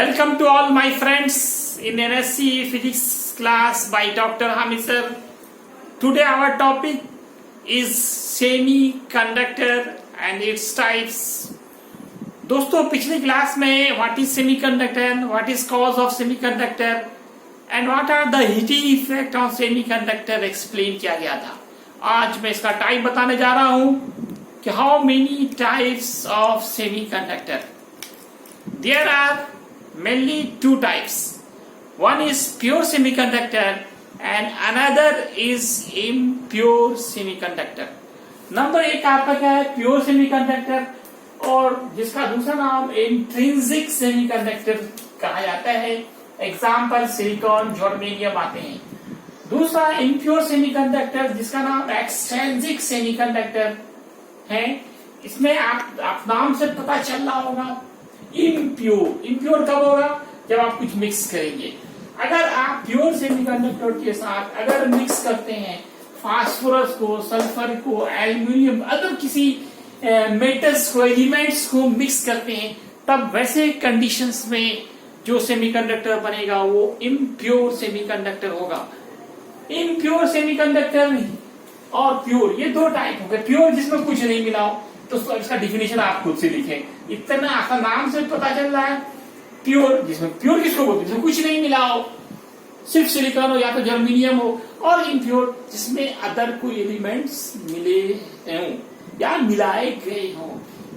Welcome to all my friends in NSC Physics class by Dr. Hamid sir. Today our topic is semiconductor and its types. दोस्तों पिछली class में what is semiconductor, what is cause of semiconductor and what are the heating effect on semiconductor explain किया गया था. आज मैं इसका type बताने जा रहा हूँ कि how many types of semiconductor. There are mainly two types. One is pure semiconductor and another is impure semiconductor. Number एक आपका क्या है? प्योर सेमीकंडक्टर, और जिसका दूसरा नाम इंट्रिंसिक सेमीकंडक्टर कहा जाता है. एग्जाम्पल सिलिकॉन, जर्मेनियम आते हैं. दूसरा इम्प्योर सेमीकंडक्टर जिसका नाम एक्सट्रिंसिक सेमीकंडक्टर है. इसमें आप नाम से पता चल रहा होगा इम्प्योर. इम्प्योर कब होगा? जब आप कुछ मिक्स करेंगे. अगर आप प्योर सेमीकंडक्टर के साथ अगर मिक्स करते हैं फास्फोरस को, सल्फर को, एल्यूमिनियम, अदर किसी मेटल्स को, एलिमेंट्स को मिक्स करते हैं, तब वैसे कंडीशंस में जो सेमीकंडक्टर बनेगा वो इम्प्योर सेमीकंडक्टर होगा. इम्प्योर सेमीकंडक्टर और प्योर, ये दो टाइप हो गए. प्योर जिसमें कुछ नहीं मिला हो, तो इसका डिफिनेशन आप खुद से लिखें. इतना आसान नाम से पता चल रहा है. प्योर जिसमें, प्योर किसको बोलते हैं? जिसमें कुछ नहीं मिला हो, सिर्फ सिलिकॉन हो या तो जर्मेनियम हो. और इम्प्योर जिसमें अदर कोई एलिमेंट्स मिले हों या मिलाए गए हों.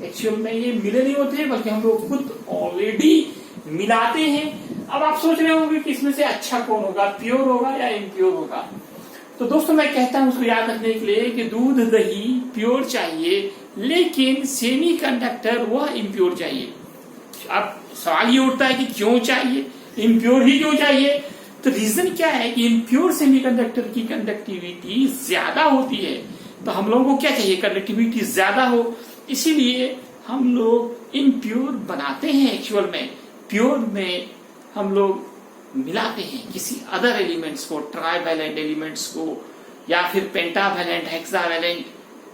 एक्चुअल में ये मिले नहीं होते बल्कि हम लोग खुद ऑलरेडी मिलाते हैं. अब आप सोच रहे होंगे कि इसमें से अच्छा कौन होगा, प्योर होगा या इम्प्योर होगा. तो दोस्तों मैं कहता हूं उसको याद रखने के लिए कि दूध दही प्योर चाहिए, लेकिन सेमीकंडक्टर वह इम्प्योर चाहिए. अब सवाल ये उठता है कि क्यों चाहिए, इम्प्योर ही क्यों चाहिए? तो रीजन क्या है कि इम्प्योर सेमीकंडक्टर की कंडक्टिविटी ज्यादा होती है. तो हम लोगों को क्या चाहिए? कंडक्टिविटी ज्यादा हो, इसीलिए हम लोग इम्प्योर बनाते हैं. एक्चुअल में प्योर में हम लोग मिलाते हैं किसी अदर एलिमेंट्स को, ट्राइवैलेंट एलिमेंट्स को या फिर पेंटावैलेंट, हेक्सावैलेंट,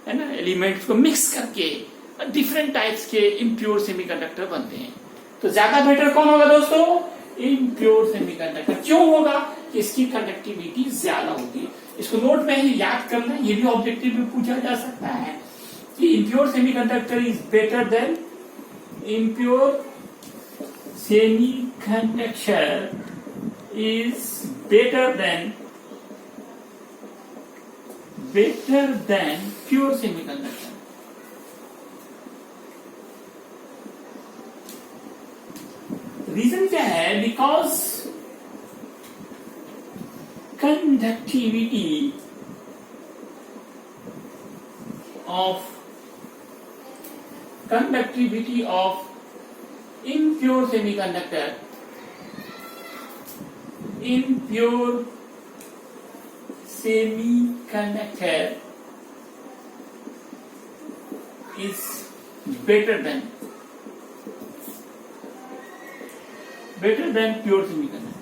है ना, एलिमेंट्स को मिक्स करके डिफरेंट टाइप्स के इम्प्योर सेमीकंडक्टर बनते हैं. तो ज्यादा बेटर कौन होगा दोस्तों? Impure semiconductor. क्यों होगा? कि इसकी कंडक्टिविटी ज्यादा होती है. इसको नोट में ही याद करना, ये भी ऑब्जेक्टिव में पूछा जा सकता है कि impure semiconductor is better than impure semiconductor is better than pure semiconductor. Reason क्या है? Because conductivity of impure semiconductor is better than pure semiconductor.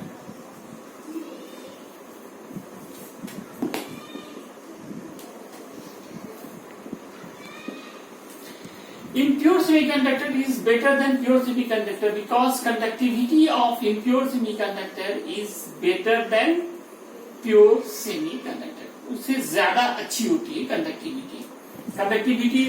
Impure semiconductor is better than pure semiconductor because conductivity of impure semiconductor is better than pure semiconductor. उससे ज्यादा अच्छी होती है conductivity. Conductivity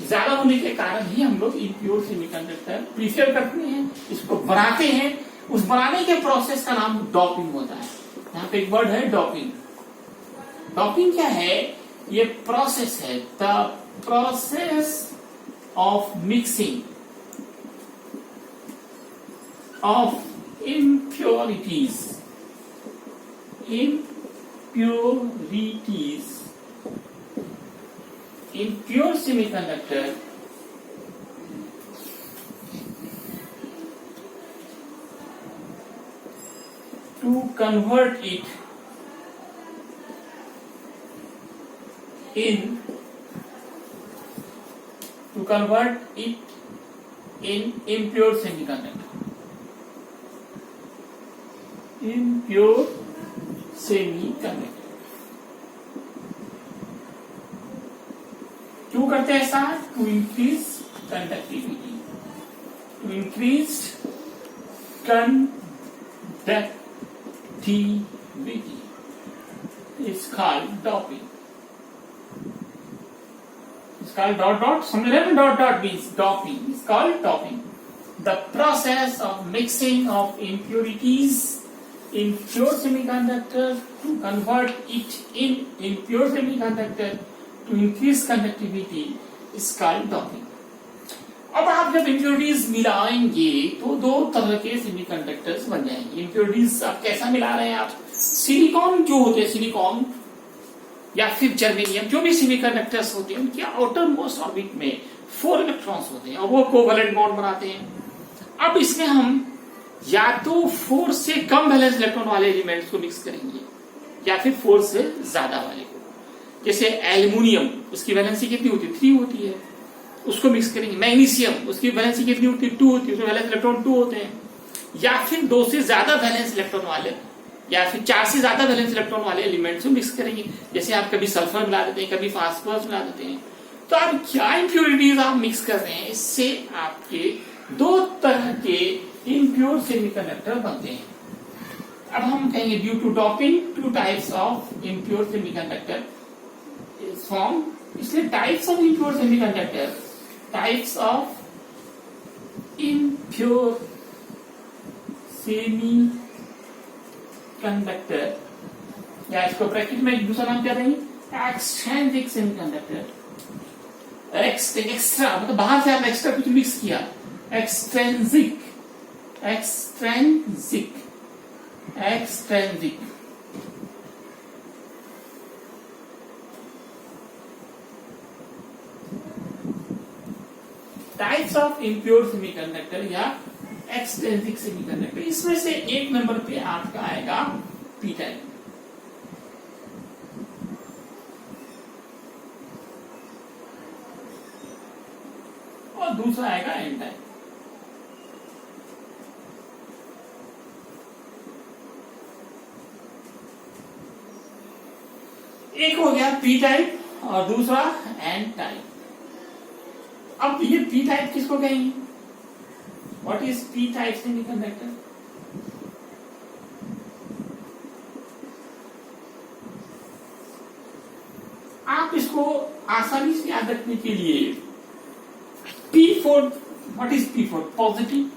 ज्यादा होने के कारण ही हम लोग इम्प्योर सेमीकंडक्टर प्रीफर करते हैं, इसको बनाते हैं. उस बनाने के प्रोसेस का नाम डॉपिंग होता है. यहाँ पे एक वर्ड है डॉपिंग. डॉपिंग क्या है? ये प्रोसेस है, the process of mixing of impurities in pure semiconductor to convert it in impure semiconductor. Impure semiconductor. क्यों करते हैं ऐसा? To increase conductivity. To increase conductivity is called doping. It's called dot dot. समझ रहे हैं? Dot dot means doping. It's called doping. The process of mixing of impurities in pure semiconductor to convert it in impure semiconductor to increase conductivity is called doping. अब आप जब impurities मिलाएंगे तो दो तरह के सेमीकंडक्टर्स बन जाएंगे. impurities आप कैसा मिला रहे हैं? आप सिलिकॉन जो होते हैं, सिलिकॉन या फिर जर्मेनियम, जो भी सेमीकंडक्टर्स होते हैं उनके आउटर मोस्ट ऑर्बिट में 4 इलेक्ट्रॉन्स होते हैं और वो कोवैलेंट बॉन्ड बनाते हैं. अब इसमें हम या तो 4 से कम वैलेंस इलेक्ट्रॉन वाले एलिमेंट्स को मिक्स करेंगे या फिर 4 से ज्यादा वाले को. जैसे एल्युमिनियम, उसकी वैलेंसी कितनी होती है? 3 होती है, उसको मिक्स करेंगे. मैग्नीशियम, उसकी वैलेंसी कितनी होती है? 2 होती है, उसमें वैलेंस इलेक्ट्रॉन 2 होते हैं. या फिर 2 से ज्यादा वैलेंस इलेक्ट्रॉन वाले या फिर 4 से ज्यादा वैलेंस इलेक्ट्रॉन वाले एलिमेंट्स को मिक्स करेंगे. जैसे आप कभी सल्फर मिला देते हैं, कभी फास्फोरस मिला देते हैं. तो आप क्या इंप्योरिटीज आप मिक्स कर रहे हैं, इससे आपके 2 तरह के इम्प्योर सेमीकंडक्टर बनते हैं. अब हम कहेंगे due to doping 2 types of impure semiconductor is form. इसलिए types of impure semiconductor, types of impure semiconductor, या इसको ब्रैकेट में दूसरा नाम क्या देंगे? Extrinsic semiconductor. एक्स्ट्रा मतलब बाहर से आपने एक्स्ट्रा कुछ मिक्स किया. Extrinsic, extrinsic, extrinsic. Types of impure semiconductor या एक्सट्रिंसिक सेमीकंडक्टर. इसमें से एक नंबर पे आपका आएगा पी टाइप और दूसरा आएगा एन टाइप. एक हो गया पी टाइप और दूसरा एन टाइप. अब ये पी टाइप किसको कहेंगे? What is P type semiconductor? आप इसको आसानी से याद रखने के लिए P4, what is P4? Positive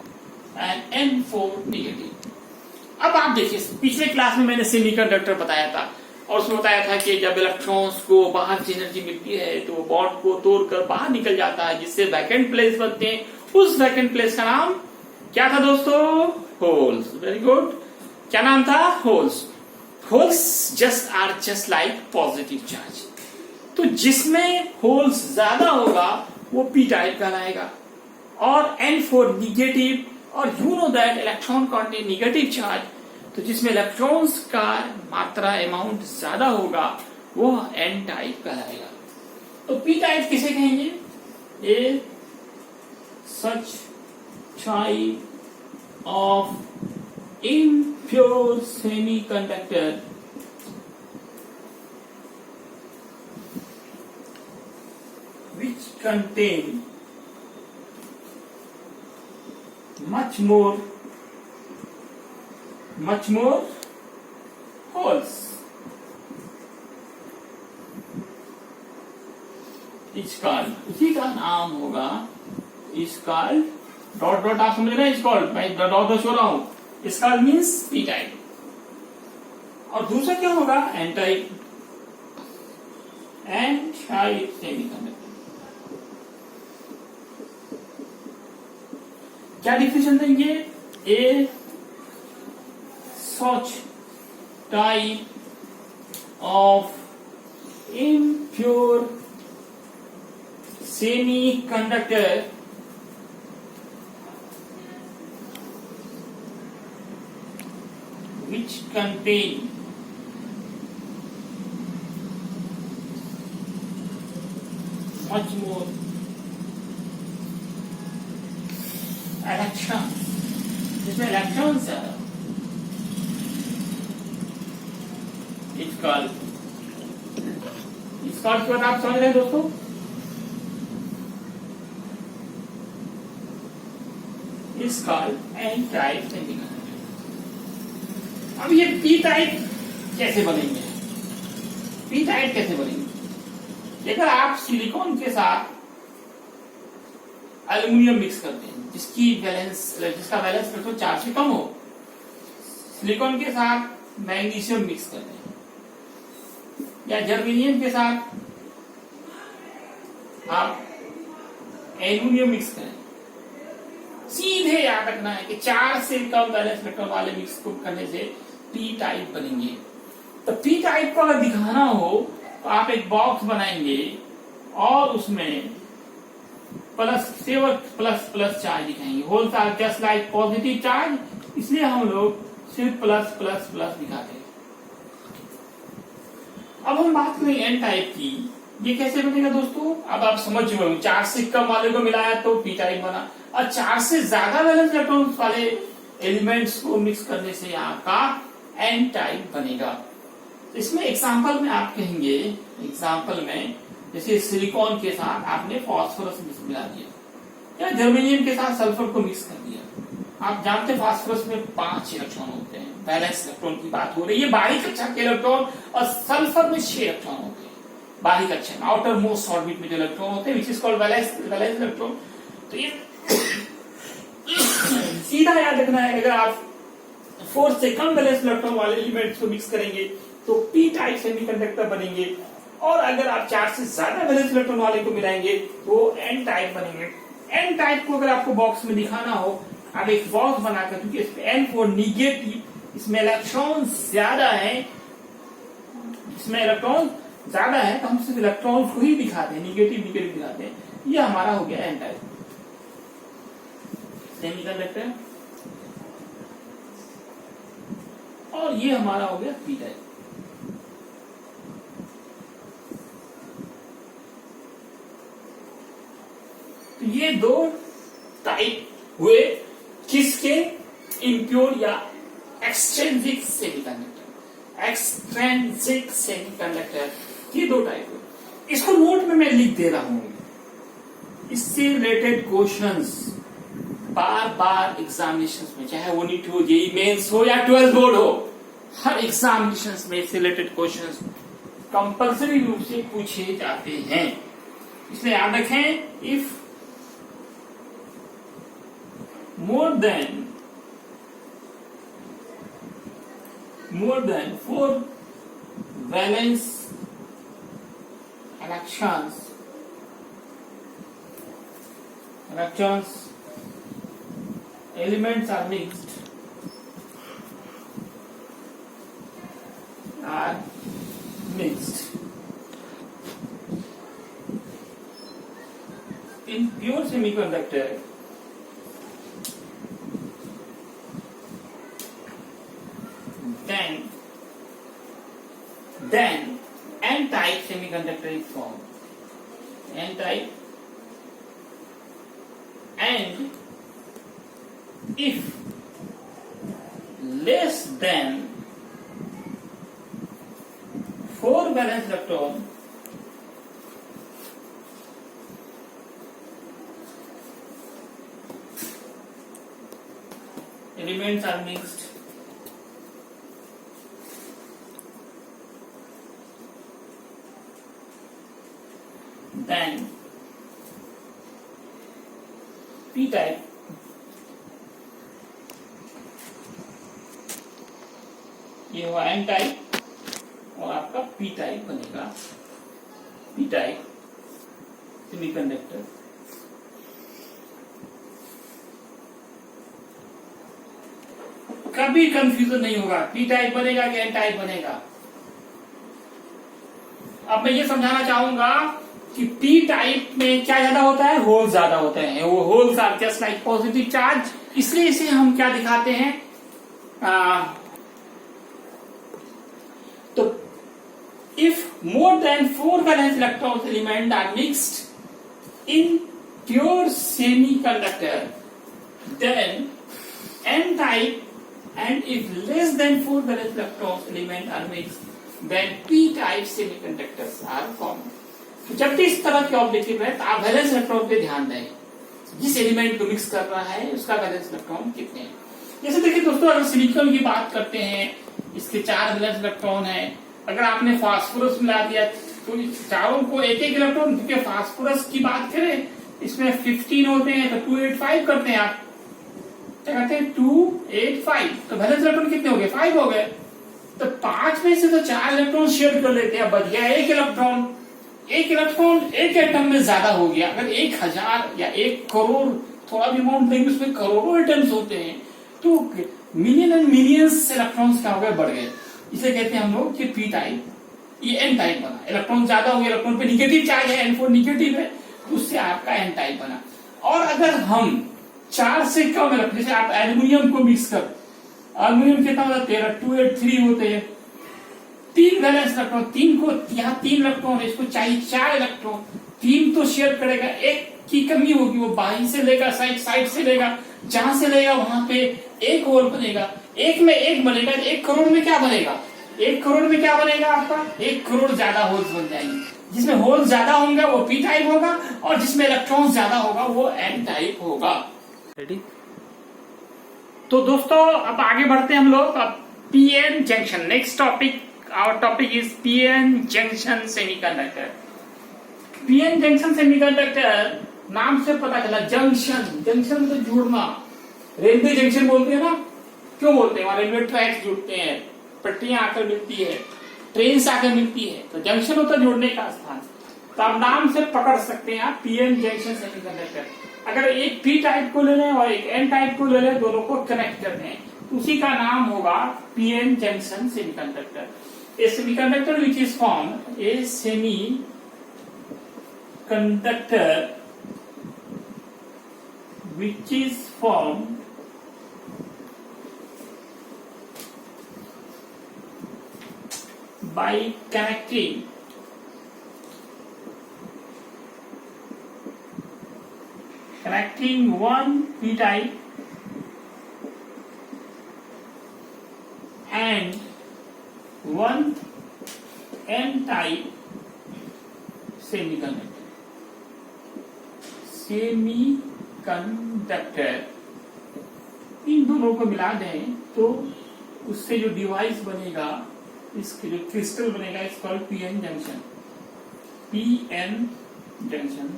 and N4 negative. अब आप देखिए, पिछले क्लास में मैंने सेमीकंडक्टर बताया था और उसमें बताया था कि जब इलेक्ट्रॉन्स को बाहर से एनर्जी मिलती है तो वो बॉन्ड को तोड़कर बाहर निकल जाता है, जिससे वैकेंट प्लेस बनते हैं. उस वैकेंट प्लेस का नाम क्या था दोस्तों? होल्स. Very good. क्या नाम था? Holes. Holes just are just like positive charge. तो जिसमें होल्स ज्यादा होगा वो पी टाइप कहलाएगा और N4 निगेटिव. और you know that electron contain negative charge, तो जिसमें इलेक्ट्रॉन्स का मात्रा अमाउंट ज्यादा होगा वो एन टाइप कहलाएगा. तो पी टाइप किसे कहेंगे? A such type of impure semiconductor which contain much more holes. It's called, उसी का नाम होगा is called डॉट डॉट. आप समझ रहे हैं? इस कॉल्ड, मैं डॉट डॉट शो रहा हूं. इस कॉल्ड मीन्स पी टाइप. और दूसरा क्या होगा? N type. N type semiconductor. क्या डिफिनेशन देंगे? A such type of impure semiconductor which contain much more electrons. जिसमें इलेक्ट्रॉन्स है, it's called की बात आप समझ रहे हैं दोस्तों? Is called n-type semiconductor. अब ये पी टाइप कैसे बनेंगे? पी टाइप कैसे बनेंगे? अगर आप सिलिकॉन के साथ एल्यूमिनियम मिक्स करते हैं जिसका वैलेंस इलेक्ट्रॉन 4 से कम हो, सिलिकॉन के साथ मैग्नीशियम मिक्स करते हैं या जर्मेनियम के साथ आप एल्यूमिनियम मिक्स करें, सीधे याद रखना है कि 4 से कम वैलेंस इलेक्ट्रॉन वाले मिक्स को करने से पी टाइप बनेंगे। तो पी टाइप को अगर दिखाना हो तो आप एक बॉक्स बनाएंगे और उसमें प्लस चार्ज दिखाएंगे। Hole charge just like positive charge, इसलिए हम लोग सिर्फ प्लस प्लस प्लस दिखाते हैं। अब हम बात करें एन टाइप की, ये कैसे बनेगा दोस्तों? अब आप समझ चुके हो, 4 से कम वाले को मिलाया तो पी टाइप बना, और 4 से ज्यादा वैलेंस इलेक्ट्रॉन वाले एलिमेंट्स को मिक्स करने से आपका एन टाइप बनेगा। इसमें एग्जांपल में आप कहेंगे, एग्जांपल में जैसे सिलिकॉन के साथ आपने फास्फोरस मिला दिया या जर्मेनियम के साथ सल्फर को मिक्स कर दिया। आप जानते हैं फास्फोरस में 5 इलेक्ट्रॉन होते हैं, बैलेंस इलेक्ट्रॉन की बात हो रही है, बारीक कक्षा के इलेक्ट्रॉन, और सल्फर में 6 इलेक्ट्रॉन होते हैं बारीक कक्षा में, आउटर मोस्ट ऑर्बिट में जो इलेक्ट्रॉन होते हैं which is called balance electron. तो ये सीधा याद रखना है, अगर आप 4 से कम बैलेंस इलेक्ट्रॉन वाले एलिमेंट्स को मिक्स करेंगे तो पी टाइप सेमीकंडक्टर बनेंगे, और अगर आप 4 से ज्यादा वैलेंस इलेक्ट्रॉन वाले को मिलाएंगे तो एन टाइप बनेंगे। एन टाइप को अगर आपको बॉक्स में दिखाना हो, आप एक बॉक्स बनाकर, क्योंकि इसमें एन फॉर निगेटिव, इसमें इलेक्ट्रॉन ज्यादा है, तो हम सिर्फ इलेक्ट्रॉन को ही दिखाते हैं, निगेटिव दिखाते हैं। ये हमारा हो गया एन टाइप सेमीकंडक्टर, और ये हमारा हो गया पी टाइप। तो ये 2 टाइप हुए किसके? इम्प्योर या एक्सट्रिंसिक सेमीकंडक्टर, ये 2 टाइप हुए। इसको नोट में मैं लिख दे रहा हूं, इससे रिलेटेड क्वेश्चंस बार बार एग्जामिनेशंस में, चाहे वो नीट हो, जेईई मेंस हो या 12th बोर्ड हो, हर एग्जामिनेशंस में इससे रिलेटेड क्वेश्चंस कंपल्सरी रूप से पूछे जाते हैं। इसलिए याद रखें, if more than 4 valence electrons elements are mixed in pure semiconductor, then n-type semiconductor is formed. N-type, and if less than 4 valence electron elements are mixed, then P type ये हुआ N टाइप, और आपका P type बनेगा, P type semiconductor. कभी confusion नहीं होगा, P type बनेगा कि N टाइप बनेगा। अब मैं ये समझाना चाहूंगा कि पी टाइप में क्या ज्यादा होता है? होल ज्यादा होते हैं। वो holes are just like positive charge, इसलिए इसे हम क्या दिखाते हैं? तो if more than 4 valence electron element are mixed in pure semiconductor, then N type, and if less than 4 valence electron element are mixed, then P type semiconductors are formed. जब भी इस तरह के ऑब्जेक्टिव है तो आप वैलेंस इलेक्ट्रॉन पे ध्यान दें, जिस एलिमेंट को मिक्स कर रहा है उसका वैलेंस इलेक्ट्रॉन कितने हैं। जैसे देखिए दोस्तों, अगर सिलिकॉन की बात करते हैं इसके 4 वैलेंस इलेक्ट्रॉन है। अगर आपने फास्फोरस मिला दिया तो इस चारों को एक एक इलेक्ट्रॉन, क्योंकि फास्फोरस की बात करें इसमें 15 होते हैं तो 285 करते हैं आप, क्या कहते हैं 285, तो वैलेंस इलेक्ट्रॉन कितने हो गए 5 हो गए। तो 5 में से तो 4 इलेक्ट्रॉन शेयर कर लेते हैं, बच गया एक इलेक्ट्रॉन। एक इलेक्ट्रॉन एक एटम में ज्यादा हो गया। अगर 1000 या 1 करोड़ थोड़ा भी अमाउंट लेंगे उसमें करोड़ों एटम्स होते हैं, तो मिलियन एंड मिलियंस इलेक्ट्रॉन्स क्या हो गए बढ़ गए। इसे कहते हैं हम लोग कि पी टाइप, ये एन टाइप बना। इलेक्ट्रॉन ज्यादा हो गया, इलेक्ट्रॉन पे निगेटिव चार्ज है, N4 निगेटिव है, तो उससे आपका एन टाइप बना। और अगर हम 4 से कम इलेक्ट्रॉन, जैसे आप एल्यूमिनियम को मिक्स कर, एल्यूमिनियम कितना होता है 13, 283 होते हैं। 3 वैलेंस इलेक्ट्रॉन, 3 को यहाँ 3 इलेक्ट्रॉन है, इसको चाहिए 4 इलेक्ट्रॉन, 3 तो शेयर करेगा, एक की कमी होगी, वो बाहर से लेगा, साइड से लेगा, जहां से लेगा वहां पे एक होल बनेगा। एक में एक बनेगा, 1 करोड़ में क्या बनेगा, 1 करोड़ में क्या बनेगा आपका 1 करोड़ ज्यादा होल्स बन जाएंगे। जिसमें होल ज्यादा होंगे वो पी टाइप होगा, और जिसमें इलेक्ट्रॉन ज्यादा होगा वो एन टाइप होगा। रेडी? तो दोस्तों अब आगे बढ़ते हैं हम लोग। अब PN junction, next topic, our topic is PN junction semiconductor. PN junction semiconductor नाम से पता चला, जंक्शन, जंक्शन तो जुड़ना। रेलवे जंक्शन बोलते हैं ना, क्यों बोलते हैं, वहां रेलवे ट्रैक जुड़ते हैं, पटरियां आकर मिलती है, ट्रेन से आकर मिलती है, तो जंक्शन होता है जुड़ने का स्थान। तो आप नाम से पकड़ सकते हैं आप पीएन जंक्शन सेमीकंडक्टर। अगर एक पी टाइप को ले लें और एक एन टाइप को ले लें, दोनों को कनेक्ट करते हैं, उसी का नाम होगा PN junction semiconductor. A semiconductor which is formed, a semi conductor which is formed by connecting one p type and one n type semiconductor. Conductor, इन दोनों को मिला दें तो उससे जो डिवाइस बनेगा, इसके जो क्रिस्टल बनेगा, इस called PN junction. PN junction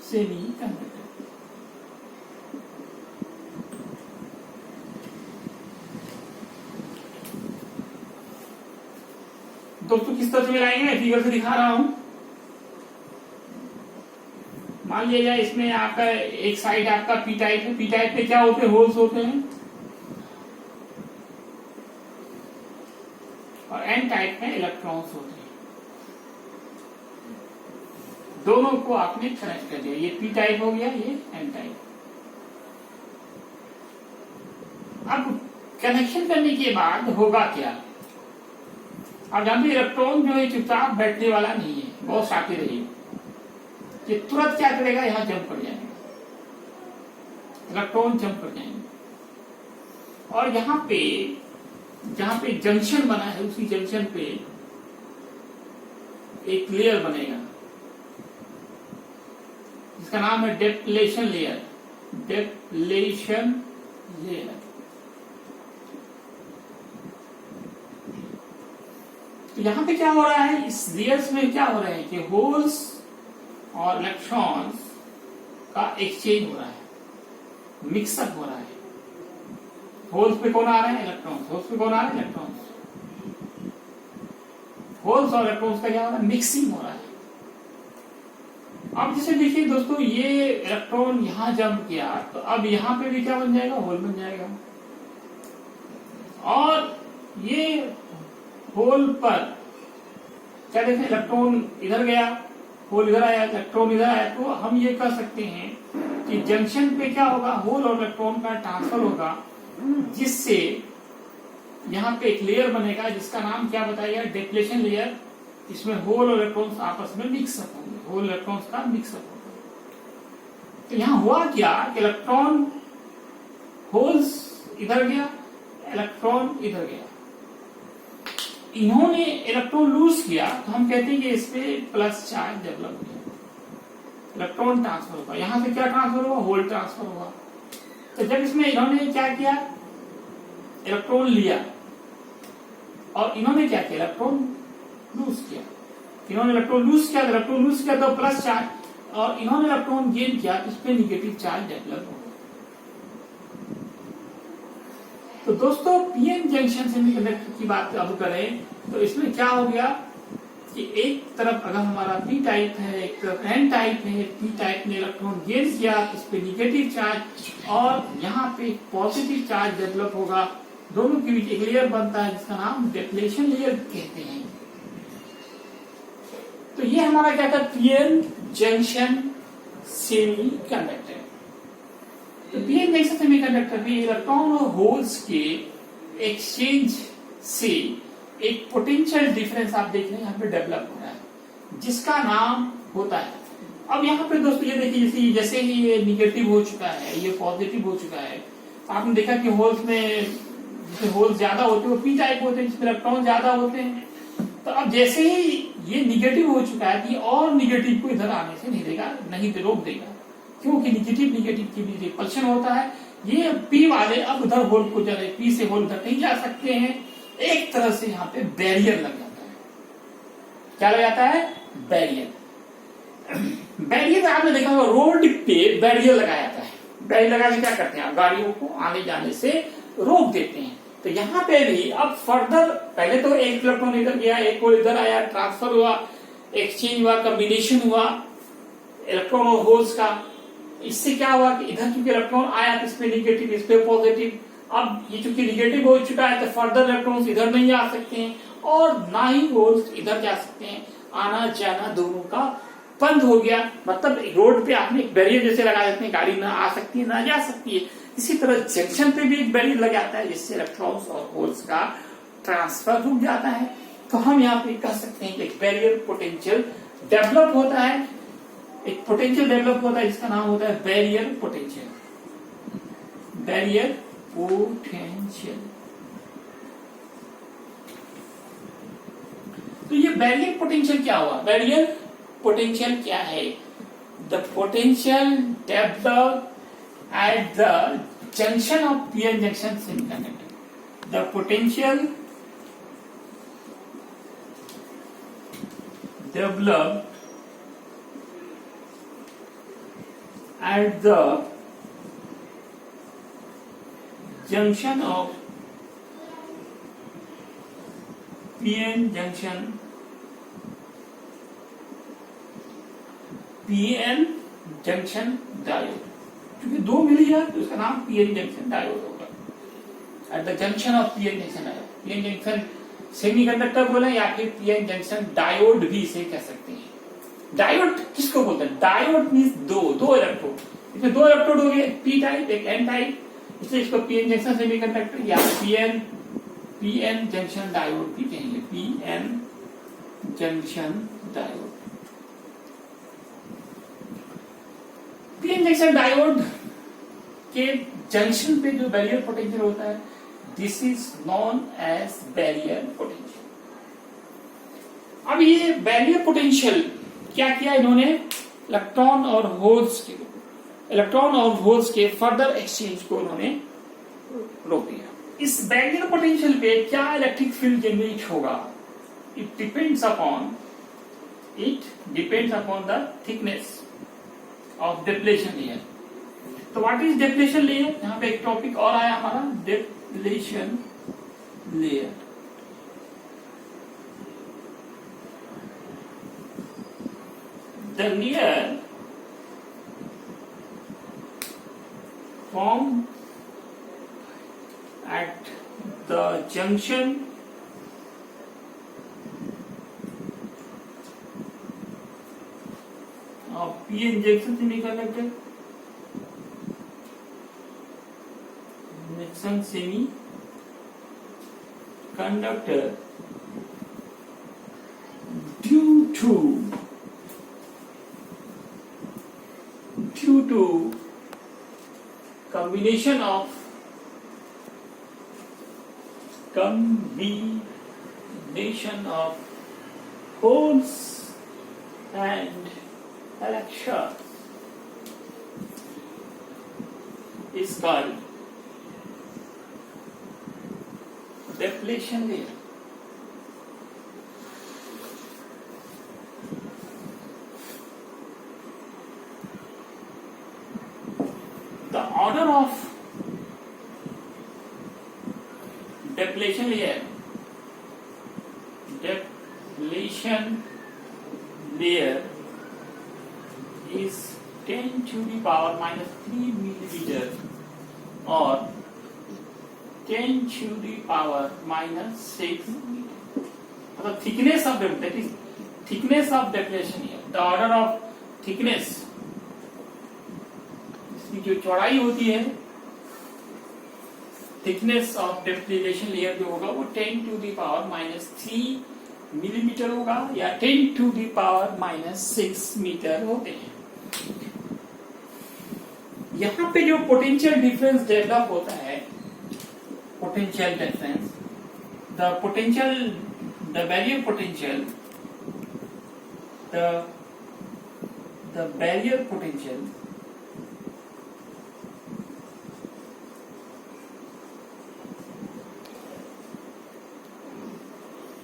semi conductor. दोस्तों किस तरह से मिलाएंगे, फिगर से दिखा रहा हूं। मान लिया जाए इसमें आपका एक साइड आपका पी टाइप है, पी टाइप पे क्या होते हैं, होल्स होते हैं, और एन टाइप में इलेक्ट्रॉन्स होते हैं। दोनों को आपने कनेक्ट कर दिया, ये पी टाइप हो गया, ये एन टाइप। अब कनेक्शन करने के बाद होगा क्या, अब जहां भी इलेक्ट्रॉन जो है चुपचाप बैठने वाला नहीं है, बहुत शातिर है ये तुरंत क्या करेगा, यहां जंप कर जाएगा, इलेक्ट्रॉन जंप कर जाएंगे, और यहां पे जहां पे जंक्शन बना है उसी जंक्शन पे एक लेयर बनेगा जिसका नाम है डेप्लेशन लेयर। डेप्लेशन लेयर, तो यहां पे क्या हो रहा है, इस लेयर्स में क्या हो रहा है कि होल्स और इलेक्ट्रॉन्स का एक्सचेंज हो रहा है, मिक्सअप हो रहा है। होल्स पे कौन आ रहा है, इलेक्ट्रॉन्स, होल्स पे कौन आ रहा है, इलेक्ट्रॉन्स। होल्स और इलेक्ट्रॉन्स का क्या हो रहा है, मिक्सिंग हो रहा है। अब जैसे देखिए दोस्तों, ये इलेक्ट्रॉन यहां जंप किया, तो अब यहां पे भी क्या बन जाएगा, होल बन जाएगा, और ये होल पर क्या देखें, इलेक्ट्रॉन इधर गया, होल इधर आया, इलेक्ट्रॉन इधर आया, तो हम ये कह सकते हैं कि जंक्शन पे क्या होगा, होल और इलेक्ट्रॉन का ट्रांसफर होगा, जिससे यहाँ पे एक लेयर बनेगा जिसका नाम क्या बताया, डेप्लेशन लेयर। इसमें होल और इलेक्ट्रॉन्स आपस में मिक्सअप होंगे, होल इलेक्ट्रॉन्स का मिक्सअप होगा। तो यहाँ हुआ क्या कि इलेक्ट्रॉन, होल्स इधर गया, इलेक्ट्रॉन इधर गया, इन्होंने इलेक्ट्रॉन लूज किया, तो हम कहते हैं कि इस पे प्लस चार्ज डेवलप किया, इलेक्ट्रॉन ट्रांसफर होगा। यहां से क्या ट्रांसफर होगा, होल ट्रांसफर होगा। तो जब इसमें इन्होंने क्या किया, इलेक्ट्रॉन लिया और इन्होंने क्या किया, इलेक्ट्रॉन लूज किया। इन्होंने इलेक्ट्रॉन लूज किया तो प्लस चार्ज, और इन्होंने इलेक्ट्रॉन गेन किया, इस पे निगेटिव चार्ज डेवलप हो गया। तो दोस्तों पीएन जंक्शन सेमीकंडक्टर की बात अब करें तो इसमें क्या हो गया कि एक तरफ अगर हमारा पी टाइप है, एक तरफ एन टाइप है, पी टाइप ने इलेक्ट्रॉन गेन किया, इस पे निगेटिव चार्ज और यहाँ पे पॉजिटिव चार्ज डेवलप होगा, दोनों के बीच एक लेयर बनता है जिसका नाम डिप्लेशन लेयर कहते हैं। तो ये हमारा क्या था, पीएन जंक्शन सेमीकंडक्टर। तो पीएन जंक्शन सेमीकंडक्टर में इलेक्ट्रॉन और होल्स के एक्सचेंज से एक पोटेंशियल डिफरेंस आप देख रहे हैं यहाँ पे डेवलप हो रहा है, जिसका नाम होता है। अब यहाँ पे दोस्तों ये देखिए, जैसे ही ये निगेटिव हो चुका है, ये पॉजिटिव हो चुका है, आपने देखा कि होल्स में जिसमें होल्स ज्यादा होते हैं वो पी टाइप होते हैं, जिसमें इलेक्ट्रॉन ज्यादा होते हैं। तो अब जैसे ही ये निगेटिव हो चुका है, ये और निगेटिव को इधर आने से नहीं देगा, नहीं तो रोक देगा, क्योंकि निगेटिव के बीच रिपल्शन होता है। ये पी वाले अब उधर होल को जा रहे, पी से होल उधर नहीं जा सकते हैं, एक तरह से यहाँ पे बैरियर लग जाता है। क्या लग जाता है, बैरियर। बैरियर आपने देखा होगा रोड पे बैरियर लगाया जाता है। बैरियर लगा के क्या करते हैं, गाड़ियों को आने जाने से रोक देते हैं। तो यहाँ पे भी अब फर्दर, पहले तो एक इलेक्ट्रॉन इधर गया, एक और इधर आया, ट्रांसफर हुआ, एक्सचेंज हुआ, कॉम्बिनेशन हुआ इलेक्ट्रॉन और होल्स का। इससे क्या हुआ कि इधर क्योंकि इलेक्ट्रॉन आया, इस पे निगेटिव, इस पे पॉजिटिव। अब ये चूंकि निगेटिव हो चुका है तो फर्दर इलेक्ट्रॉन्स इधर नहीं आ सकते हैं और ना ही होल्स इधर जा सकते हैं। आना जाना दोनों का बंद हो गया। मतलब रोड पे आपने एक बैरियर जैसे लगा देते हैं, गाड़ी ना आ सकती है ना जा सकती है। इसी तरह जंक्शन पे भी एक बैरियर लग जाता है, जिससे इलेक्ट्रॉन्स और होल्स का ट्रांसफर रुक जाता है। तो हम यहाँ पे कह सकते हैं कि एक बैरियर पोटेंशियल डेवलप होता है, एक पोटेंशियल डेवलप होता है जिसका नाम होता है बैरियर पोटेंशियल। Barrier potential. तो ये बैरियर पोटेंशियल क्या हुआ, बैरियर पोटेंशियल क्या है, the potential develop at the junction of p-n junction semiconductor. The potential developed at the junction of p-n junction diode। क्योंकि दो मिली है तो उसका नाम पीएन जंक्शन डायोड होगा। At the junction of PN junction diode, PN junction semiconductor बोले या फिर पीएन जंक्शन डायोड भी इसे कह सकते हैं। डायोड किसको बोलते हैं, डायोड मींस दो इलेक्ट्रोड। इसमें दो इलेक्ट्रोड हो गए, पी टाइप एक एन टाइप, इसलिए इसको पीएन जंक्शन सेमीकंडक्टर या पीएन जंक्शन डायोड भी कहेंगे। PN junction diode. PN junction diode के जंक्शन पे जो बैरियर पोटेंशियल होता है, this is known as barrier potential. अब ये बैरियर पोटेंशियल क्या किया इन्होंने, इलेक्ट्रॉन और होल्स के फर्दर एक्सचेंज को उन्होंने रोक दिया। इस बैरियर पोटेंशियल पे क्या इलेक्ट्रिक फील्ड जनरेट होगा, it depends upon the thickness of depletion layer. तो व्हाट इज डिप्लेशन लेयर, यहाँ पे एक टॉपिक और आया हमारा, depletion layer. The layer form at the junction of p-n junction semiconductor, junction semiconductor due to combination of holes and electron is called depletion layer. The order of depletion layer is 10 to the power minus 3 millimeter or 10 to the power minus 6 meter. The thickness of that is thickness of depletion layer. The order of thickness, इसकी जो चौड़ाई होती है, thickness of depletion layer जो होगा वो 10 to the power minus 3 millimetre होगा या 10 to the power minus 6 metre होते हैं. यहां पे जो पोटेंशियल डिफरेंस डेवलप होता है, potential difference, the barrier potential, the barrier potential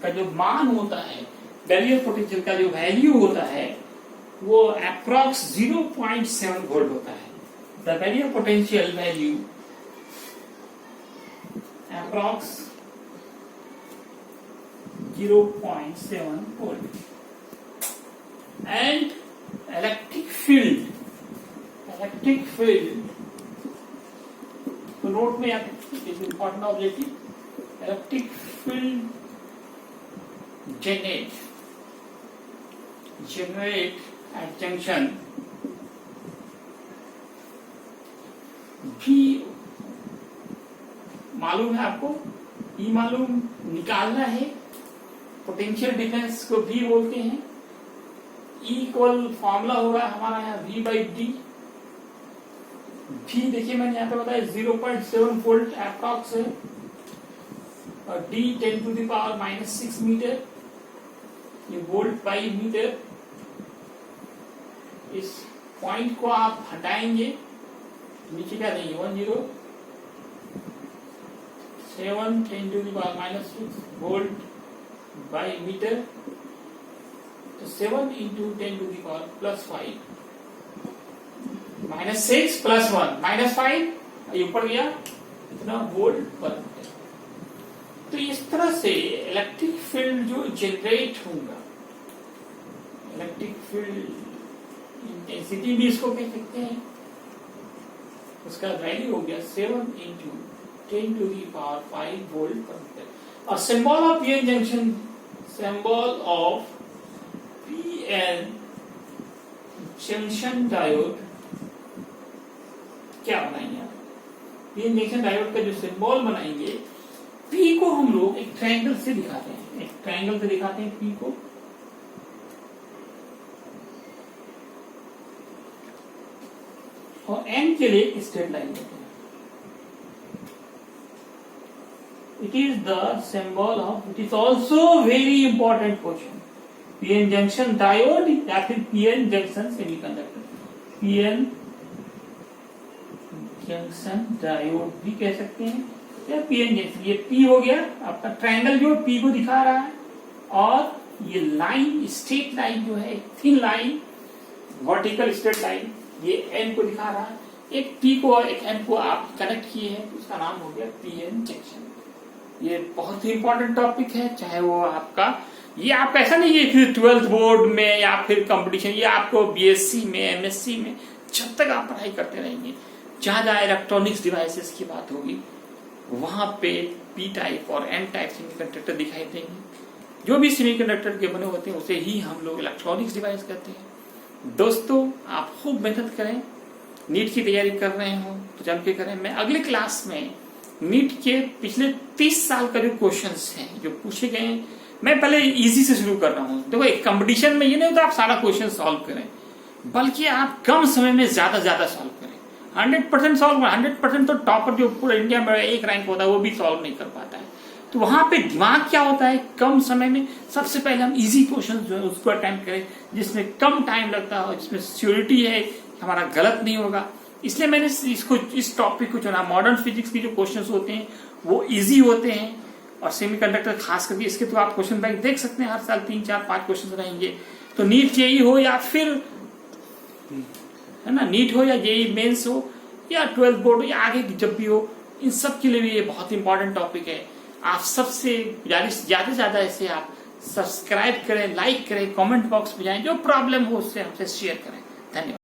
का जो मान होता है, बैरियर पोटेंशियल का जो वैल्यू होता है वो अप्रॉक्स 0.7 वोल्ट होता है. The barrier potential value approx 0.7 volt. And electric field तो नोट में important objective, electric field generate at junction भी मालूम है आपको, ई मालूम निकालना है. पोटेंशियल डिफरेंस को भी बोलते हैं. ई इक्वल फॉर्मूला होगा हमारा यहाँ V by D. भी देखिए मैंने यहाँ पे बताया 0.7 वोल्ट अप्रॉक्स है और D 10 to the power minus 6 metre, ये वोल्ट बाई मीटर. इस पॉइंट को आप हटाएंगे, नीचे क्या देंगे 107 10 to the power minus 6 volt by metre. तो 7 into 10 to the power plus 5 minus 6 plus 1 minus 5, ये ऊपर गया इतना वोल्ट पर मीटर. तो इस तरह से इलेक्ट्रिक फील्ड जो जनरेट होगा, इलेक्ट्रिक फील्ड इंटेंसिटी भी इसको कह सकते हैं, उसका वैल्यू हो गया 7 into 10 to the power 5 volt पर मीटर. और symbol of PN junction, symbol of PN junction diode क्या बनाएंगे आप? पीएन जंक्शन डायोड का जो सिंबल बनाएंगे, पी को हम लोग एक ट्रायंगल से दिखाते हैं, एक ट्रायंगल से दिखाते हैं पी को. और एन के लिए एक स्ट्रेट लाइन देते हैं. It is the symbol of, it is also very important question, PN junction diode या फिर PN junction semiconductor. PN junction diode भी कह सकते हैं या पीएन जंक्शन. ये पी हो गया आपका ट्रायंगल जो पी को दिखा रहा है, और ये लाइन स्ट्रेट लाइन जो है, thin line vertical straight line, ये एन को दिखा रहा है. एक पी को और एक एन को आप कनेक्ट किए हैं, उसका नाम हो गया पीएन जंक्शन. ये बहुत ही इंपॉर्टेंट टॉपिक है, चाहे वो आपका, ये आपका ऐसा नहीं है कि 12th बोर्ड में या फिर कंपटीशन, ये आपको बीएससी में, एमएससी में, जब तक आप पढ़ाई करते रहेंगे, जहां जहां इलेक्ट्रॉनिक्स डिवाइसेस की बात होगी वहां पे पी टाइप और एन टाइप सेमीकंडक्टर दिखाई देंगे. जो भी सेमीकंडक्टर के बने होते हैं उसे ही हम लोग इलेक्ट्रॉनिक्स डिवाइस कहते हैं. दोस्तों आप खूब मेहनत करें, नीट की तैयारी कर रहे हो तो जम के करें. मैं अगले क्लास में नीट के पिछले 30 साल का जो क्वेश्चंस हैं जो पूछे गए हैं, मैं पहले इजी से शुरू कर रहा हूँ. देखो एक कंपटीशन में ये नहीं होता आप सारा क्वेश्चन सॉल्व करें, बल्कि आप कम समय में ज्यादा सॉल्व करें. 100% सॉल्व, 100% तो टॉपर जो पूरा इंडिया में एक रैंक होता है वो भी सॉल्व नहीं कर पाता है. तो वहां पे दिमाग क्या होता है, कम समय में सबसे पहले हम इजी क्वेश्चन जो है उसको अटेम्प्ट करें, जिसमें कम टाइम लगता है, जिसमें श्योरिटी है हमारा गलत नहीं होगा. इसलिए मैंने इस टॉपिक को चुना. मॉडर्न फिजिक्स के जो क्वेश्चंस होते हैं वो इजी होते हैं, और सेमीकंडक्टर खास करके इसके तो आप क्वेश्चन बैंक देख सकते हैं, हर साल 3, 4, 5 क्वेश्चन रहेंगे। तो नीट जेई हो या फिर है ना, नीट हो या जेई मेंस हो या 12th बोर्ड हो या आगे जब भी हो, इन सब के लिए भी ये बहुत इंपॉर्टेंट टॉपिक है। आप सबसे गुजारिश ज्यादा से ज्यादा इसे आप सब्सक्राइब करें, लाइक करें, कमेंट बॉक्स में जाएं, जो प्रॉब्लम हो उससे हमसे शेयर करें। धन्यवाद।